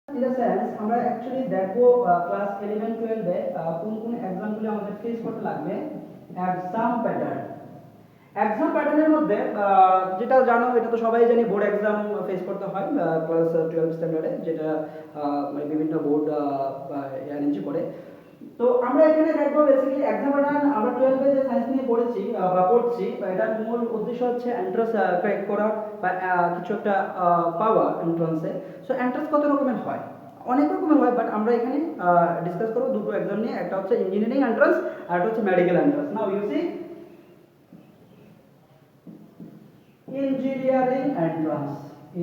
In the sense আমরা actually দেখবো class 11 12 এ কোন কোন এক্সামগুলো আমাদের ফেস করতে লাগবে। এক্সাম প্যাটার্নের মধ্যে যেটা জানো, এটা তো সবাই জানি, বোর্ড এক্সাম ফেস করতে হয় ক্লাস 12 স্ট্যান্ডার্ডে, যেটা মানে বিভিন্ন বোর্ড অ্যারেঞ্জ করে। তো আমরা এখানে দেখবো বেসিক্যালি এক্সাম প্যাটার্ন। আমরা 12 এ যে সায়েন্স নিয়ে পড়েছি বা পড়ছি, এটার মূল উদ্দেশ্য হচ্ছে এন্ট্রান্স ক্র্যাক করা বা কিছু একটা পাওয়া এন্ট্রান্সে। সো এন্ট্রান্স কত রকমের হয়? অনেক রকমের হয়, বাট আমরা এখানে ডিসকাস করব দুটো এক্সাম নিয়ে। একটা হচ্ছে ইঞ্জিনিয়ারিং এন্ট্রান্স আর একটা হচ্ছে medical entrance. Now you see engineering entrance,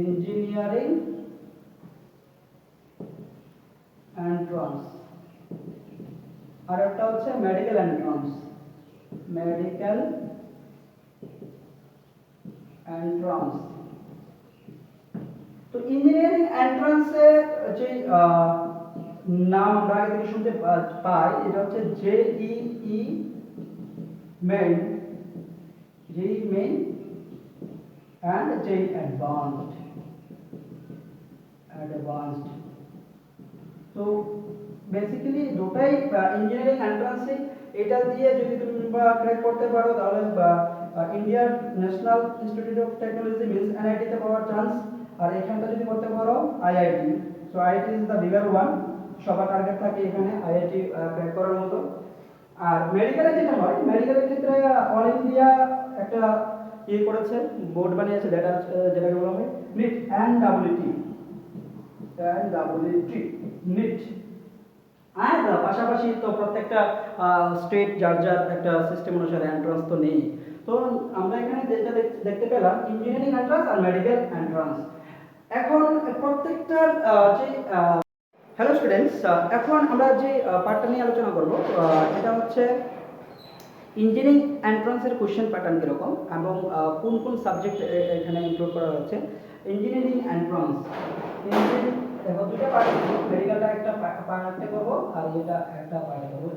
engineering entrance, আর একটা হচ্ছে মেডিকেল এন্ট্রান্স, মেডিকেল এন্ট্রান্স। তো ইঞ্জিনিয়ারিং এন্ট্রান্সে যে নাম আমরা আগে থেকে শুনতে পাই, এটা হচ্ছে JEE main, JEE main and JEE advanced, তো বেসিক্যালি দুটাই ইঞ্জিনিয়ারিং এন্ট্রান্সে। এটা দিয়ে যদি তুমি ক্র্যাক করতে পারো তাহলে ইন্ডিয়ার national institute of technology means NIT তে পাওয়ার চান্স। আর এখানটা যদি করতে পারো IIT, so IIT is the bigger one. সবার টার্গেট থাকে এখানে আইআইটি ক্র্যাক করার মতো। আর মেডিকেলে যেটা হয়, মেডিকেলের ক্ষেত্রে অল ইন্ডিয়া একটা করেছে, বোর্ড বানিয়েছে, যেটাকে বলা হয় নিট এন্ড ডাব্লিউটি, নিট। আর পাশাপাশি তো প্রত্যেকটা স্টেট যার যার একটা সিস্টেম অনুসারে এন্ট্রান্স তো নেই। তো আমরা এখানে যেটা দেখতে পেলাম ইঞ্জিনিয়ারিং এন্ট্রান্স আর মেডিকেল এন্ট্রান্স। এখন প্রত্যেকটার যে হ্যালো স্টুডেন্টস, এখন আমরা যে পার্টটা নিয়ে আলোচনা করব, এটা হচ্ছে ইঞ্জিনিয়ারিং এন্ট্রান্সের কোশ্চেন প্যাটার্ন কীরকম এবং কোন কোন সাবজেক্ট এখানে ইনক্লুড করা হচ্ছে। ইঞ্জিনিয়ারিং এন্ট্রান্স, দেখো দুটো পার্ট, মেডিকেলটা একটা পার্টে করবো আর এটা একটা পার্টে করবো।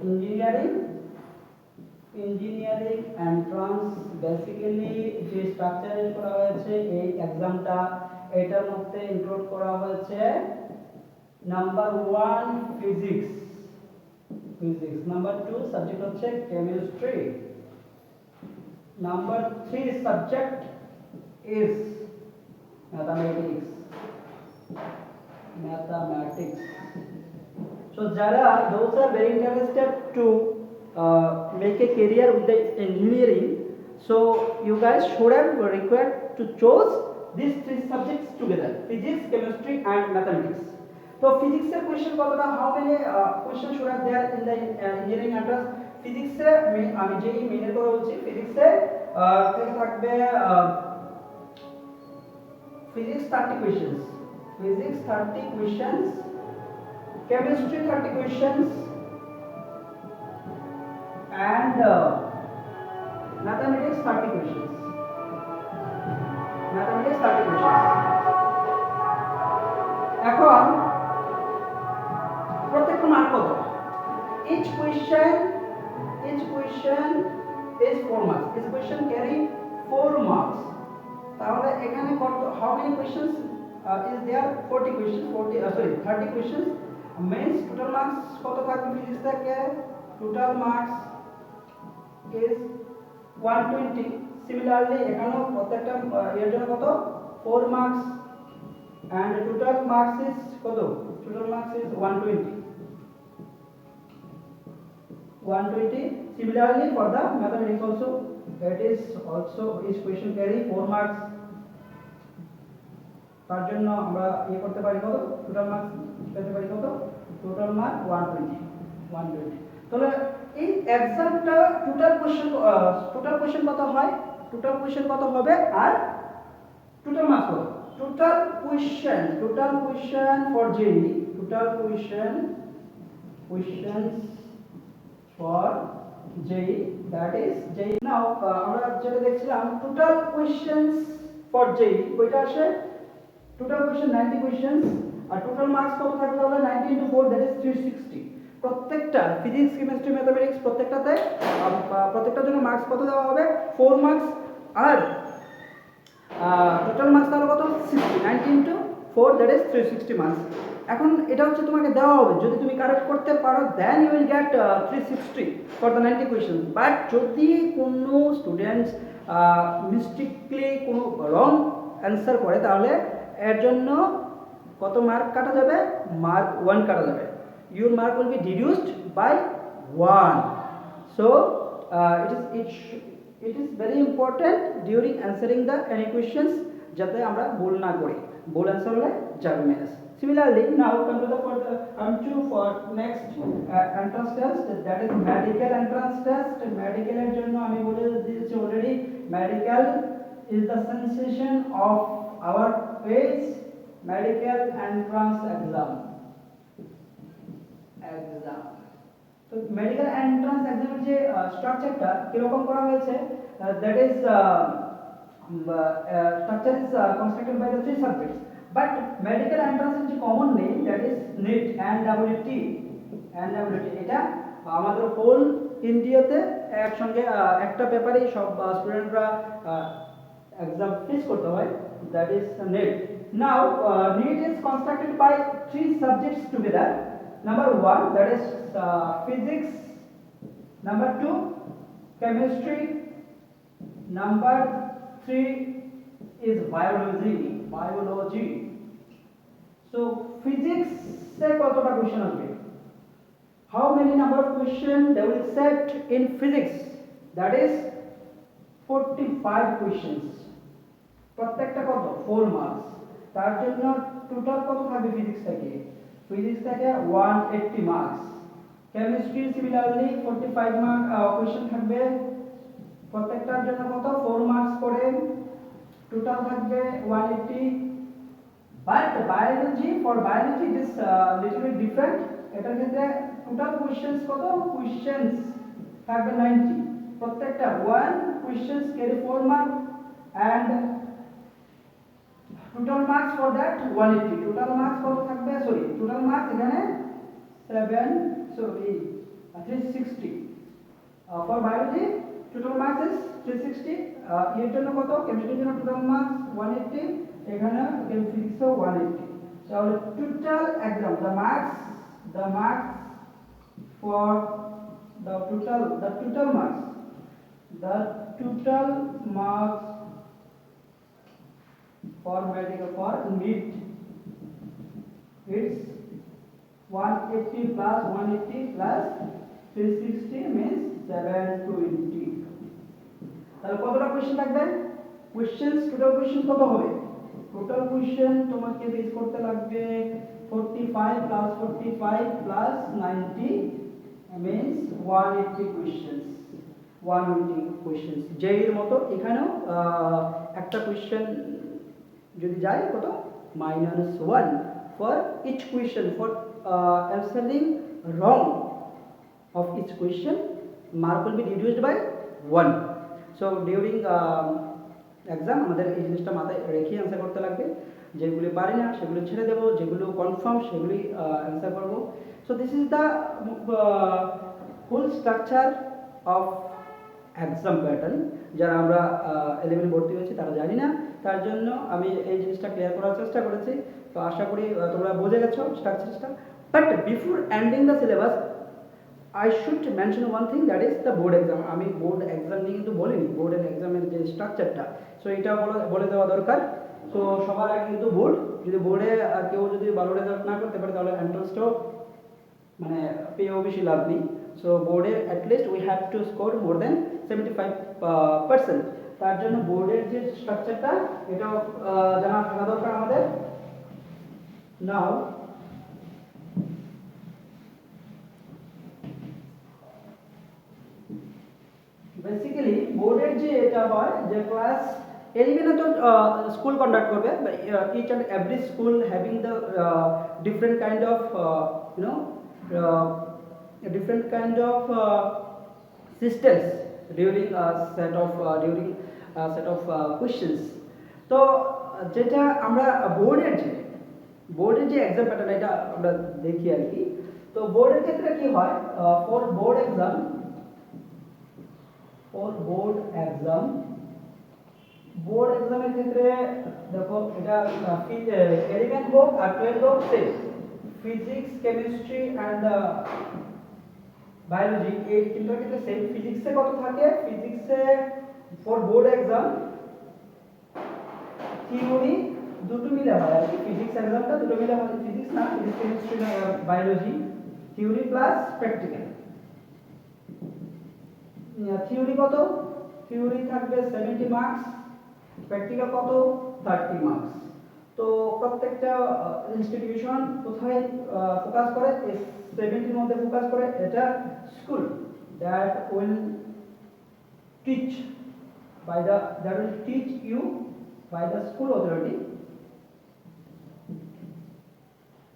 ইঞ্জিনিয়ারিং এন্ট্রান্স বেসিক্যালি যে স্ট্রাকচার করা হয়েছে এই এক্সামটা, এটার মধ্যে ইনক্লুড করা হয়েছে নাম্বার 1 ফিজিক্স, নাম্বার 2 সাবজেক্ট হচ্ছে chemistry, number 3 subject is mathematics. So Jara, those are very interested to make a career with the engineering. So you guys should have required to choose these three subjects together: physics, chemistry, and mathematics. So physics এর question কতটা, how many question should have there in the engineering entrance? Physics এ আমি যেই মেইনের কথা বলছি, physics এ থেকে থাকবে physics 30 questions, physics 30 questions, chemistry 30 questions, and mathematics 30 questions, mathematics 30 questions. এখন প্রত্যেকটা মার্ক কত? each question is 4 marks, each question carry 4 marks. তাহলে এখানে কত, how many questions is there? 40 questions, 30 questions means total marks কত থাকবে ফিজিক্স থেকে? total marks is 120. similarly এখানেও প্রত্যেকটা এর জন্য কত? 4 marks and total marks is কত? total marks is 120. Similarly for the mathematics also, that is also each question carry 4 marks. তার জন্য আমরা করতে পারি কত? টোটাল মার্কস পেতে পারি কত? Total mark 120। তাহলে এই एग्जामটা টোটাল কোশ্চেন কত হয়? টোটাল কোশ্চেন কত হবে আর টোটাল মার্কস কত? Total question for JEE, total questions for JEE, that is JEE. Now আমরা যেটা দেখছিলাম টোটাল questions for JEE, কয়টা আসে? টোটাল কোশ্চেন 90 কোশ্চেনস আর টোটাল মার্কস কত থাকবে? তাহলে 90 into 4, that is 360। প্রত্যেকটা ফিজিক্স, কেমিস্ট্রি, ম্যাথমেটিক্স প্রত্যেকটার জন্য মার্কস কত দেওয়া হবে? 4 মার্কস। আর টোটাল মার্কস তাহলে কত? 60, 90 into 4, that is 360 marks. এখন এটা হচ্ছে তোমাকে দেওয়া হবে, যদি তুমি কারেক্ট করতে পারো then you will get 360 for the 90 question. But যদি কোনো স্টুডেন্টস মিস্টেকলি কোনো রং অ্যান্সার করে তাহলে এর জন্য কত মার্ক কাটা যাবে? মার্ক 1 কাটা যাবে। Your mark will be deducted by 1। So it is very important during answering the any questions যাতে আমরা ভুল না করি, ভুল অ্যান্সার হলে যাবে minus. Similarly, now come to for next entrance test, that is medical entrance test. Medical এর জন্য আমি বলে দিয়েছি already, medical is the sensation of our face, medical entrance exam. তো মেডিকেল এন্ট্রান্স এক্সামের যে স্ট্রাকচারটা কিরকম করা হয়েছে, that is structure is constructed by the 3 subjects, but medical entrance এর যে common name that is NEET, NWT। এটা আমাদের হোল ইন্ডিয়াতে একসঙ্গে একটা পেপারেই সব স্টুডেন্টরা এক্সাম ফেস করতে হয়, that is NEET। Now NEET is constructed by 3 subjects together. Number 1, that is physics. Number 2, chemistry. Number 3 is biology. So physics se kotota question asbe? How many number of question they will set in physics? That is 45 questions. প্রত্যেকটা কত? 4 marks. তার জন্য total কত থাকবে physics থেকে? 180 marks. Chemistry similarly 45 mark question থাকবে, প্রত্যেকটার জন্য কত? 4 মার্কস করে, টোটাল থাকবে 180। But biology, for biology it is little bit different. এটার ক্ষেত্রে টোটাল কোশ্চেনস কত? কোশ্চেনস থাকবে 90, প্রত্যেকটা 1 questions carry 4 mark and total marks for that 180। total marks কত থাকবে? total marks এখানে 360। for biology total marks is 360। এর জন্য কত? কেমিস্ট্রির জন্য total marks 180, এখানে ফিজিক্স 180। তাহলে total exam the marks for the total marks for medical for NEET, it's 180 plus 180 plus 360 means 720। তাহলে কতটা কোশ্চেন থাকবে? কোশ্চেনস টোটাল কোশ্চেন কত হবে? টোটাল কোশ্চেন তোমাকে বেস করতে লাগবে 45 plus 45 plus 90 means 180 questions। 180 questions যেই মতো এখানেও একটা কোশ্চেন যদি যায় কত? -1 for each question, for answering wrong of each question mark will be reduced by 1। so during exam আমাদের এই জিনিসটা মাথায় রেখে অ্যান্সার করতে লাগবে, যেগুলি পারি না সেগুলো ছেড়ে দেবো, যেগুলো কনফার্ম সেগুলি অ্যান্সার করব। so this is the whole structure of exam pattern. যারা আমরা 11 ভর্তি হয়েছি তারা জানি না, তার জন্য আমি এই জিনিসটা ক্লিয়ার করার চেষ্টা করেছি। তো আশা করি তোমরা বুঝে গেছো স্ট্রাকচারটা। But before ending the syllabus I should mention one thing, that is the board exam. আমি বোর্ড এক্সাম নিয়ে কিন্তু বলিনি, বোর্ডের এক্সামের যে স্ট্রাকচারটা, সো এটা বলে দেওয়া দরকার। তো সবার আগে কিন্তু বোর্ড, যদি বোর্ডে কেউ যদি ভালো রেজাল্ট না করতে পারে তাহলে এন্ট্রান্সটাও মানে পেয়েও বেশি লাভ নেই। সো বোর্ডে at least we have to score more than 75%। তার জন্য বোর্ডের যে স্ট্রাকচারটা এটাও জানা থাকা দরকার আমাদের। নাও বেসিক্যালি বোর্ডের যে এটা হয় যে ক্লাস 11 তো স্কুল কন্ডাক্ট করবে, each and every school having the different kind of different kind of systems during a set of questions। তো যেটা আমরা বোর্ডের যে এক্সাম প্যাটার্ন এটা আমরা দেখি আর কি। তো বোর্ডের ক্ষেত্রে কি হয়, ফর বোর্ড এক্সামের ক্ষেত্রে দেখো এটা 11 হোক আর 12 হোক same, physics chemistry and biology এই তিনটার ক্ষেত্রে সেম। ফিজিক্সে কত থাকে? ফিজিক্সে ফর বোর্ড এক্সাম থিওরি দুটো মিলে হয় আর কি। ফিজিক্স এক্সামটা দুটো মিলে হয়, ফিজিক্স না, ফিজিক্স কেমিস্ট্রি না biology, theory plus practical. Theory কত? থিওরি থাকবে 70 মার্কস, প্র্যাকটিক্যাল কত? 30 মার্কস। তো প্রত্যেকটা ইনস্টিটিউশন কোথায় ফোকাস করে? এই 70 এর মধ্যে ফোকাস করে। এটা school that will teach by the that will teach you by the school authority।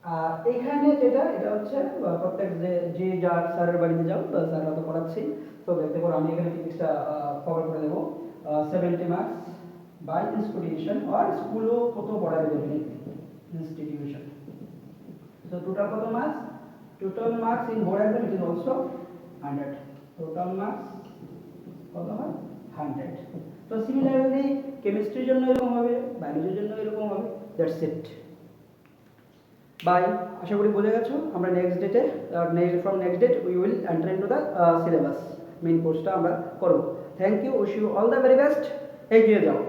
আর এখানে যেটা এটা হচ্ছে প্রত্যেক যে যার স্যারের বাড়িতে যাও, স্যাররা তো পড়াচ্ছি, তো দেখতে পারো আমি এখানে ফিজিক্সটা কভার করে দেবো। 70 মার্কস বাই ইনস্টিটিউশন আর স্কুলও কত পড়াবে ডেফিনেটলি ইনস্টিটিউশন। So total কত marks? Total marks in board exam it is also 100. Total marks কত হয়? 100. তো সিমিলারলি কেমিস্ট্রির জন্য এরকম হবে, বায়োলজির জন্য এরকম হবে। That's it. বাই। আশা করি বুঝে গেছো। আমরা নেক্সট ডেটে from next date we will enter into the syllabus. Main কোর্সটা আমরা করব। Thank you, wish you all the very best. এগিয়ে যাও।